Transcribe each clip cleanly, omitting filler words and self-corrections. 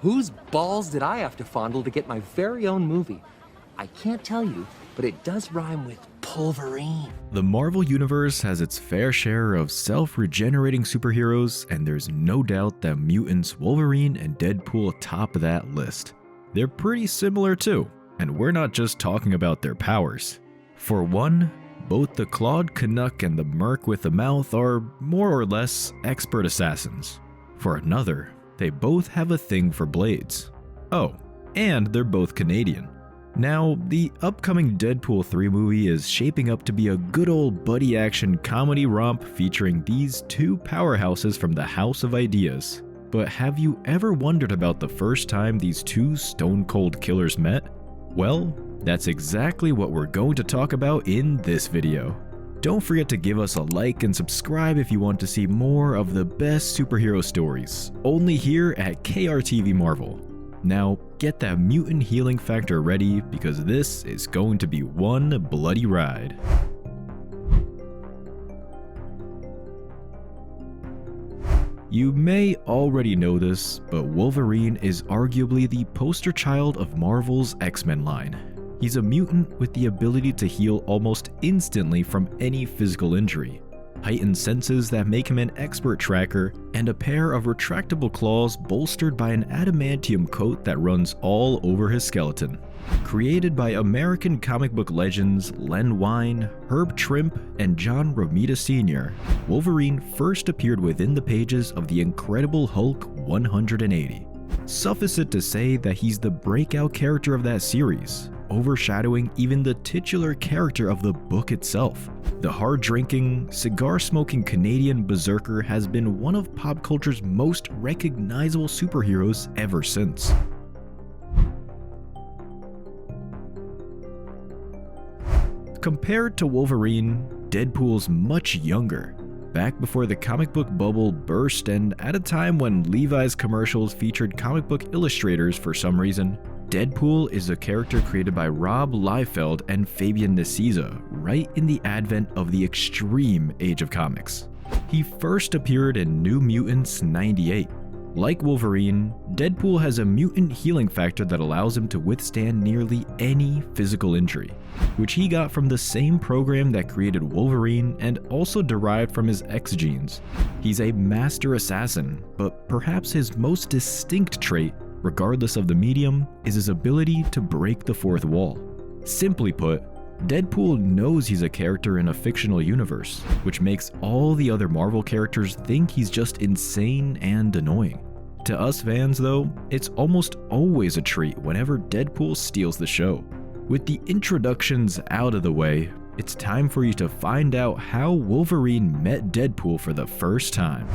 Whose balls did I have to fondle to get my very own movie? I can't tell you, but it does rhyme with Wolverine. The Marvel Universe has its fair share of self-regenerating superheroes, and there's no doubt that mutants Wolverine and Deadpool top that list. They're pretty similar too, and we're not just talking about their powers. For one, both the Clawed Canuck and the Merc with a Mouth are more or less expert assassins. For another, they both have a thing for blades. Oh, and they're both Canadian. Now, the upcoming Deadpool 3 movie is shaping up to be a good old buddy action comedy romp featuring these two powerhouses from the House of Ideas. But have you ever wondered about the first time these two stone-cold killers met? Well, that's exactly what we're going to talk about in this video. Don't forget to give us a like and subscribe if you want to see more of the best superhero stories, only here at KRTV Marvel. Now, get that mutant healing factor ready because this is going to be one bloody ride. You may already know this, but Wolverine is arguably the poster child of Marvel's X-Men line. He's a mutant with the ability to heal almost instantly from any physical injury, heightened senses that make him an expert tracker, and a pair of retractable claws bolstered by an adamantium coat that runs all over his skeleton. Created by American comic book legends Len Wein, Herb Trimpe, and John Romita Sr., Wolverine first appeared within the pages of The Incredible Hulk 180. Suffice it to say that he's the breakout character of that series, overshadowing even the titular character of the book itself. The hard-drinking, cigar-smoking Canadian berserker has been one of pop culture's most recognizable superheroes ever since. Compared to Wolverine, Deadpool's much younger. Back before the comic book bubble burst and at a time when Levi's commercials featured comic book illustrators for some reason, Deadpool is a character created by Rob Liefeld and Fabian Nicieza right in the advent of the extreme age of comics. He first appeared in New Mutants 98. Like Wolverine, Deadpool has a mutant healing factor that allows him to withstand nearly any physical injury, which he got from the same program that created Wolverine and also derived from his X genes. He's a master assassin, but perhaps his most distinct trait, regardless of the medium, is his ability to break the fourth wall. Simply put, Deadpool knows he's a character in a fictional universe, which makes all the other Marvel characters think he's just insane and annoying. To us fans though, it's almost always a treat whenever Deadpool steals the show. With the introductions out of the way, it's time for you to find out how Wolverine met Deadpool for the first time.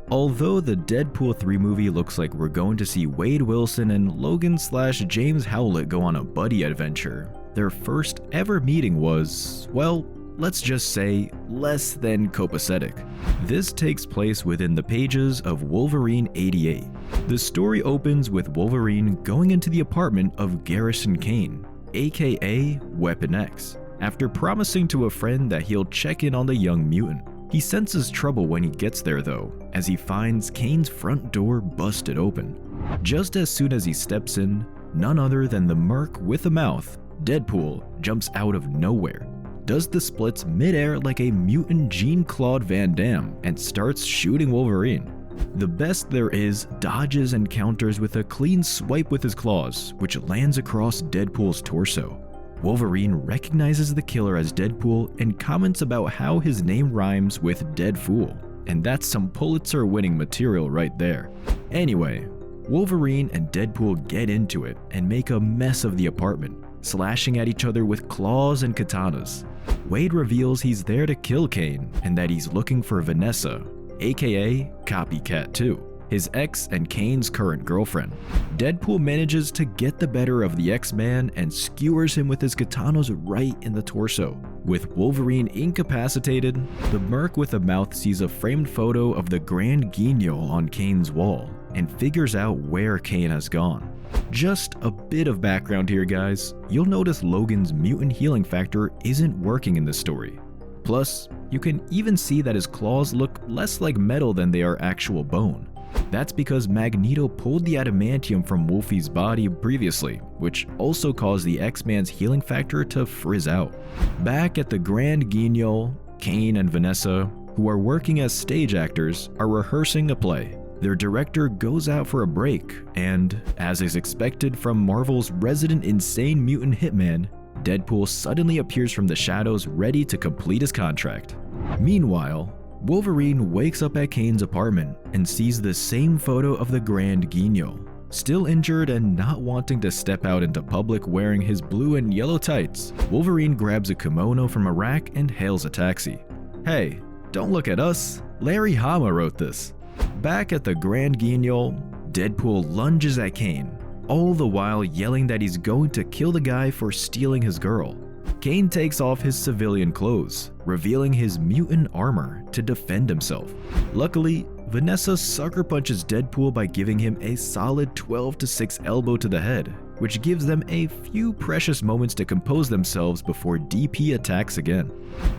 Although the Deadpool 3 movie looks like we're going to see Wade Wilson and Logan/James Howlett go on a buddy adventure, their first ever meeting was, well, let's just say, less than copacetic. This takes place within the pages of Wolverine 88. The story opens with Wolverine going into the apartment of Garrison Kane, aka Weapon X, after promising to a friend that he'll check in on the young mutant. He senses trouble when he gets there though, as he finds Kane's front door busted open. Just as soon as he steps in, none other than the Merc with a Mouth, Deadpool, jumps out of nowhere, does the splits midair like a mutant Jean-Claude Van Damme, and starts shooting Wolverine. The best there is dodges and counters with a clean swipe with his claws, which lands across Deadpool's torso. Wolverine recognizes the killer as Deadpool and comments about how his name rhymes with Dead Fool, and that's some Pulitzer-winning material right there. Anyway, Wolverine and Deadpool get into it and make a mess of the apartment, slashing at each other with claws and katanas. Wade reveals he's there to kill Kane and that he's looking for Vanessa, aka Copycat 2, his ex and Kane's current girlfriend. Deadpool manages to get the better of the X-Man and skewers him with his katanas right in the torso. With Wolverine incapacitated, the Merc with a Mouth sees a framed photo of the Grand Guignol on Kane's wall and figures out where Kane has gone. Just a bit of background here guys, you'll notice Logan's mutant healing factor isn't working in this story. Plus, You can even see that his claws look less like metal than they are actual bone. That's because Magneto pulled the adamantium from Wolfie's body previously, which also caused the X-Man's healing factor to frizz out. Back at the Grand Guignol, Kane and Vanessa, who are working as stage actors, are rehearsing a play. Their director goes out for a break, and, as is expected from Marvel's resident insane mutant hitman, Deadpool suddenly appears from the shadows ready to complete his contract. Meanwhile, Wolverine wakes up at Kane's apartment and sees the same photo of the Grand Guignol. Still injured and not wanting to step out into public wearing his blue and yellow tights, Wolverine grabs a kimono from a rack and hails a taxi. Hey, don't look at us, Larry Hama wrote this. Back at the Grand Guignol, Deadpool lunges at Kane, all the while yelling that he's going to kill the guy for stealing his girl. Kane takes off his civilian clothes, revealing his mutant armor to defend himself. Luckily, Vanessa sucker punches Deadpool by giving him a solid 12-6 elbow to the head, which gives them a few precious moments to compose themselves before DP attacks again.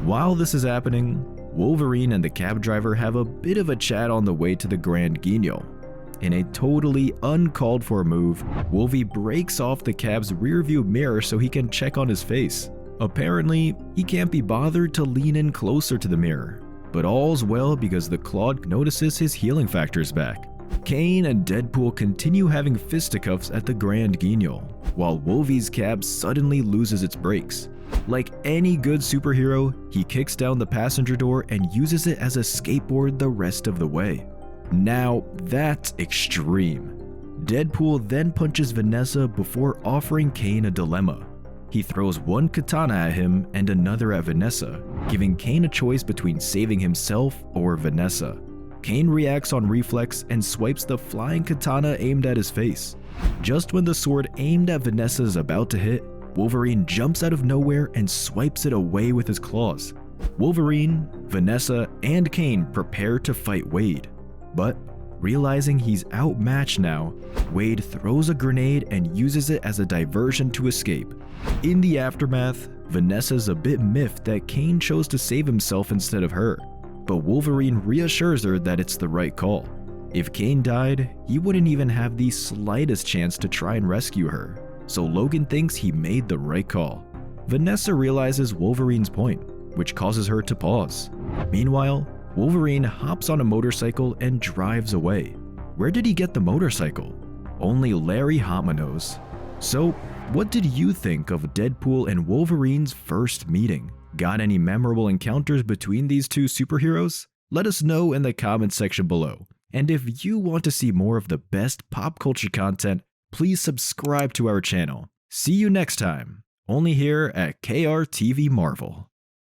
While this is happening, Wolverine and the cab driver have a bit of a chat on the way to the Grand Guignol. In a totally uncalled for move, Wolvie breaks off the cab's rearview mirror so he can check on his face. Apparently, he can't be bothered to lean in closer to the mirror, but all's well because the Claude notices his healing factor's back. Kane and Deadpool continue having fisticuffs at the Grand Guignol, while Wolvie's cab suddenly loses its brakes. Like any good superhero, he kicks down the passenger door and uses it as a skateboard the rest of the way. Now that's extreme. Deadpool then punches Vanessa before offering Kane a dilemma. He throws one katana at him and another at Vanessa, giving Kane a choice between saving himself or Vanessa. Kane reacts on reflex and swipes the flying katana aimed at his face. Just when the sword aimed at Vanessa is about to hit, Wolverine jumps out of nowhere and swipes it away with his claws. Wolverine, Vanessa, and Kane prepare to fight Wade. But, realizing he's outmatched now, Wade throws a grenade and uses it as a diversion to escape. In the aftermath, Vanessa's a bit miffed that Kane chose to save himself instead of her, but Wolverine reassures her that it's the right call. If Kane died, he wouldn't even have the slightest chance to try and rescue her, so Logan thinks he made the right call. Vanessa realizes Wolverine's point, which causes her to pause. Meanwhile, Wolverine hops on a motorcycle and drives away. Where did he get the motorcycle? Only Larry Hama knows. So, what did you think of Deadpool and Wolverine's first meeting? Got any memorable encounters between these two superheroes? Let us know in the comments section below. And if you want to see more of the best pop culture content, please subscribe to our channel. See you next time, only here at KRTV Marvel.